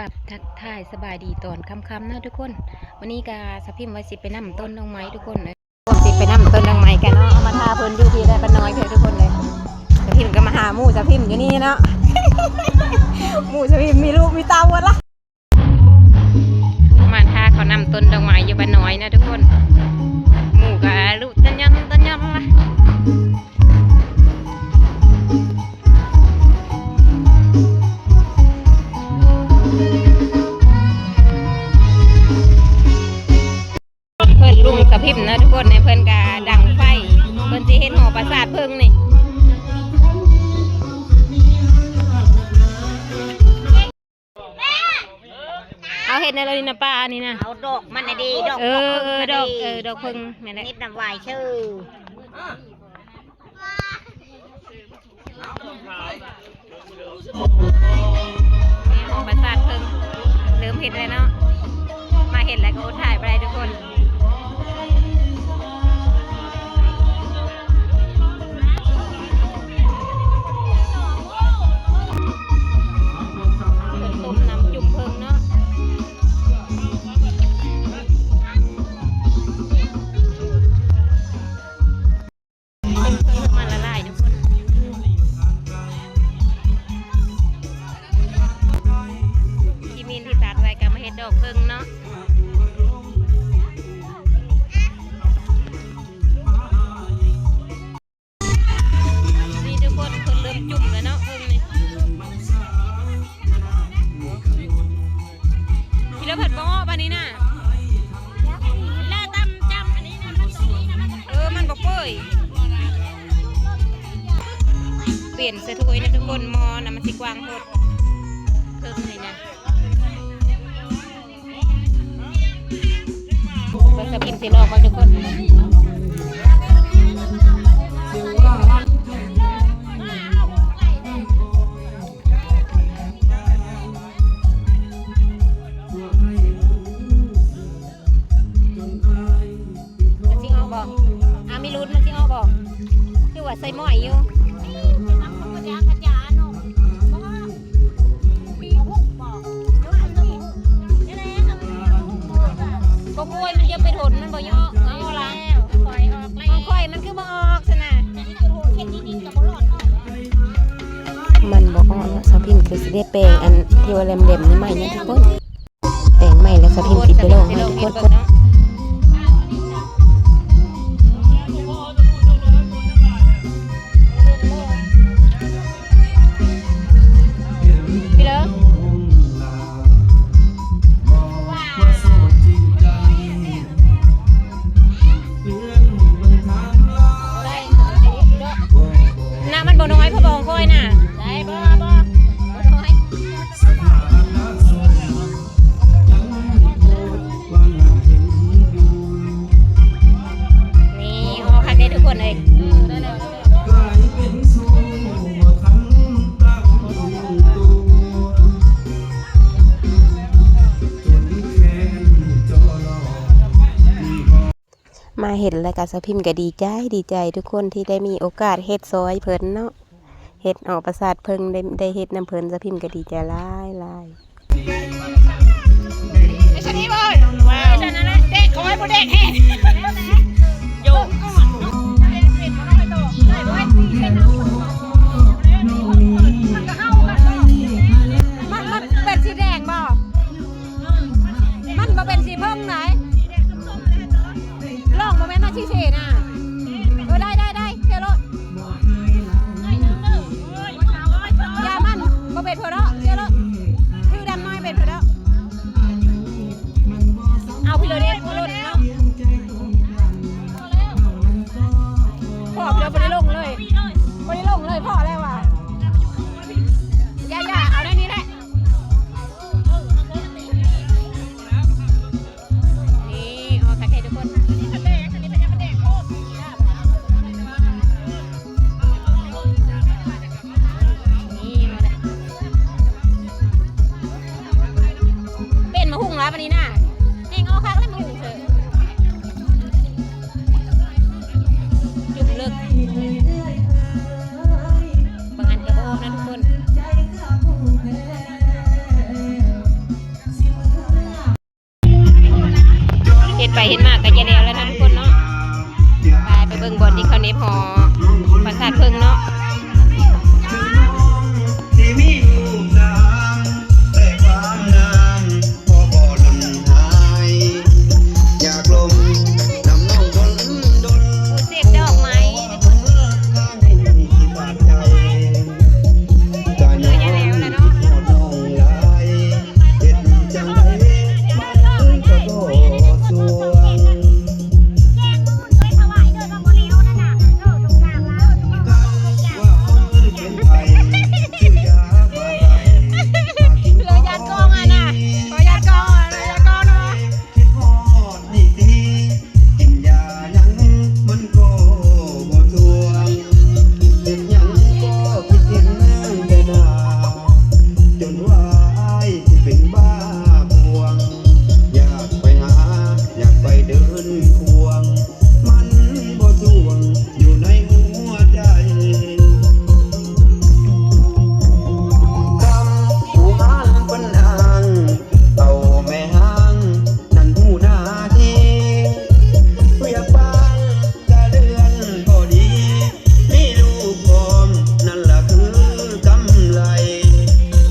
กับทักทายสบายดีตอนค่ำๆนะทุกคนวันนี้กาสะพิมพ์ไว้สิไปนำต้นดอกไม้ทุกคนเลยสิไปนำต้นดอกไม้กันเนาะเอามาทาเพิ่นอยู่ที่ได้ปะน้อยเพื่อทุกคนเลยสะพิมพ์ก็มาหาหมู่สะพิมพ์อยู่นี่เนาะ หมู่สะพิมพ์มีลูกมีเต้าหมดละมาทาเขานำต้นดอกไม้อยู่ปะน้อยนะทุกคนหมู่ก็ลูกตันยันละลุงกับพิมพ์นะทุกคนในเพื่อนกาดังไฟเพื่อนจะเห็นหอประสาทเพิ่งนี่เอาเห็ดในอะไรนะป้านี่นะเอาดอกมันดีดอกดอกเพิ่งนี่แหละนิดน้ำวายชื่อหอประสาทเพิ่งเริ่มเห็ดเลยเนาะมาเห็ดแล้วก็ถ่ายไปทุกคนต้มน้ำจุ่มเพิ่งเนาะมันละลายทุกคนที่มีนที่ตัดไว้ก็มาเห็ดดอกเพิ่งเนาะนี่ทุกคนคนเริ่มจุ่มแล้วเนาะเพิ่งนี่พี่แล้วผัดบอปะนี่น่ะแล้วจำอันนี้นะมันตรงนี้นะมันบอกเป้ยเปลี่ยนเสื้อถ้วยนะทุกคนมอนะมันสิกว้างหมดเพิ่มเลยนะก็จะพิมพ์สีลอกมาทุกคนมีลุ้นมันที่อ้อบอกคือว่าใส่หม้อยอยู่ก็กล้วยมันยังไปถนมันบ่ย่อเอาละค่อยมันคือบ่ออกซะนะมันบ่ออกนะสาวพิมพ์คือสิได้แปลงอันที่ว่าแหลมๆนี่ใหม่เนี่ยทุกคนแปลงใหม่แล้วสาวพิมพ์สิไปลองให้ทุกคนมันบ่น้อยพะบองค่อยน่ะได้บ่น้อยนี่ออกคักได้ทุกคนเลยได้แล้วมาเห็นแล้วก็สะพิมพ์ก็ดีใจทุกคนที่ได้มีโอกาสเฮ็ดซอยเพิ่นเนาะเฮ็ดออกประสาทเพิ่งได้เฮ็ดน้ำเพิ่นสะพิมพ์ก็ดีใจหลายไอ้ชนีบ่ว้าวไอ้ชนะเด็กขอให้บ่เด็กแฮ่โยกมันเป็นสีแดงบ่มันบ่เป็นสีเพิ่งไหนลองโมเมนต์มาชี้เฉน่ะได้เทโรยามันบ่เป็นเพอร์เทโรคือดำน้อยเป็นเพอร์เอาพี่เลยเด็กพี่เลยเนาะพ่อพี่เลยบ่ได้ลงเลยพ่อแล้วว่ะอย่าเอาได้นี้แหละนี่ออกค่ะทุกคนมาหุ่งแล้ววันนี้น่ะเองเอาคักแล้วมาหุ่งเถอะจุ่มเลิกบางอันกระโบกนะทุกคน ไปเห็นมากก็จะแล้วนะทุกคนเนาะไปเบิ่งบอลที่เขาเนฟหอปราสาทเพิ่งเนาะที่มีลูกนางแต่ความงามพอบ่หล่นหายอยากลมน้ำน้องดน เสียบดอกไม้ทุกคน ข้างให้ที่บาดใจการย้อนหอดน้องลายเฮ็ดจังไดมันก็บ่สวง ว่าคนเป็นไทยชื่อยาบาไทย เหลือยัดกองอ่ะนะขอยัดกองอ่ะยัดกองเนาะ คิดฮอดนี่ดีกินยาหยังมันก็บ่ทวงเฮ็ดหยังก็คิดเห็นแต่หน้าจนว่าอ้ายสิเป็นบ้าพวงอยากไปหาอยากไปเดินควงมันบ่ทวงอยู่ในหัวใจ คำผู้หางคนหางเอาแม่หางนั่นผู้หน้าที่เวียบบ้างกะเดือนพอดีมีลูกพร้อมนั่นล่ะคือกำไร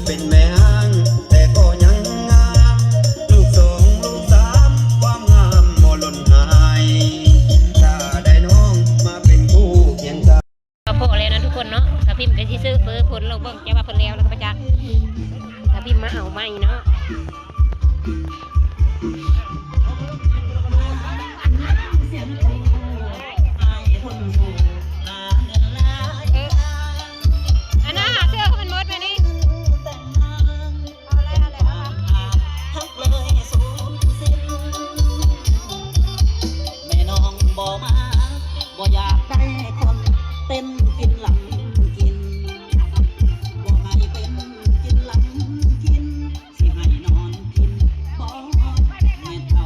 เป็นแม่หางแต่ก็ยังงามลูกสองลูกสามความงามบ่หล่นหายถ้าได้น้องมาเป็นคู่เคียงข้าง เอาพอแล้วนะทุกคนเนาะถ้าพิมพ์ก็สิซื้อเบอร์ผลเราเบิ่งจะว่าผลแล้วแล้วก็ไปจักถ้าพิมพ์มาเอาไม่เนาะอันน่ะเสื้อเขามันมดไปนี่เอาอะไรเอาอะไรเอามา แม่น้องบ่มาบ่อยากได้คนเต้นกินหลังกินบ่ให้เป็นกินหลังกินสิให้นอนกินบ่แม่เฒ่า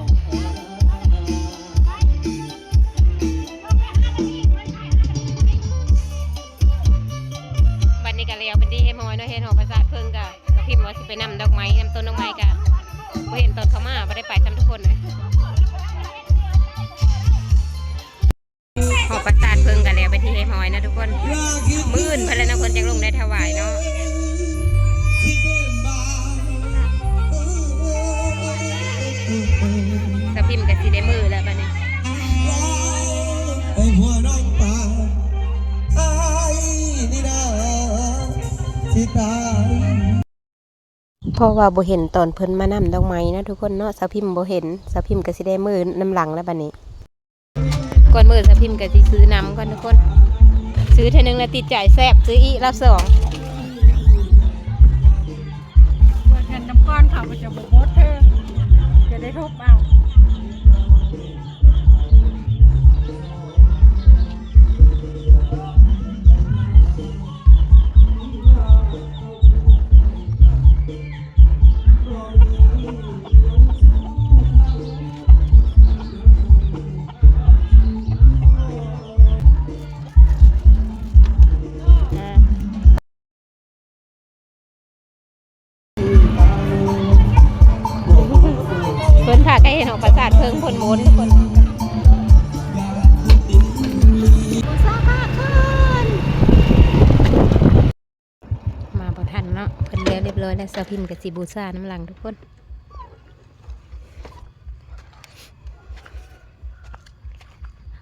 บัดนี้ก็แล้วเป็นดีเฮมอยเนาะเฮ็ดหอประสาทเพิ่งก็พิมพ์ว่าสิไปนำดอกไม้นำต้นดอกไม้ก็บ่เห็นตอนเขามาบ่ได้ไปทำทุกคนเลยหอประสาทเพิ่งก็แล้วไปที่เฮมอยนะทุกคนมื้นเพิ่นแล้วนะเพิ่นจังลงได้ถวายเนาะถ้าพิมพ์ก็สิได้มือแล้วบัดนี้ ไอ้หัวน้องตาไอ้นี่นะสิตาย เพราะว่าบ่เห็นตอนเพิ่นมานำดอกไม้นะทุกคนเนาะสาวพิมพ์บ่เห็นสาวพิมพ์ก็สิได้มือน้ำหลังแล้วบัดนี้ก่อนมือสาวพิมพ์ก็สิซื้อน้ำก่อนทุกคนซื้อเท่านึงแล้วติดใจแซ่บซื้ออีกรอบสอง เปิดเงินน้ำก้อนเขาจะบ่บดเธอจะได้ทุบเอา เพิ่นพาใกล้เห็นของปราสาทเพิ่งพลมนทุกคนมาบ่ทันเนาะเพิ่นแล้วเรียบร้อยแล้วสาวพิมพ์กับสิบูชาน้ำหลังทุกคน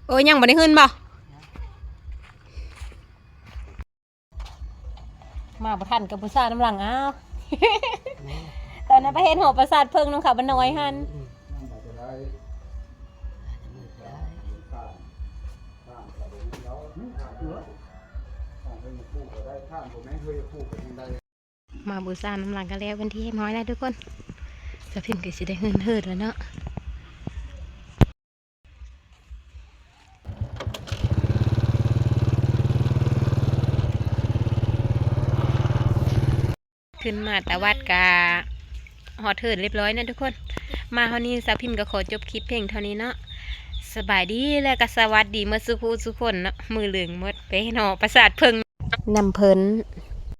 โอ้ยยังบ่ได้ขึ้นบ่มาบ่ทันกับบูชาน้ำหลังอ้าว ตอนนั้นไปเห็นหอประสาทเพิ่งน้องขาบันน้อยหันมาบูชาน้ำหลังกันแล้วกันที่ให้น้อยแล้วทุกคนจะพิมพ์ก็สิได้เงินเฮิดแล้วเนาะขึ้นมาแต่วัดกาหอดเถิดเรียบร้อยนะทุกคนมาเท่านี้สาวพิมพ์ก็ขอจบคลิปเพลงเท่านี้เนาะสบายดีแล้วก็สวัสดีเมื่อสุขูสุคนเนาะมือเหลืองหมดไปหนอประสาทเพิ่งนำเพิ่น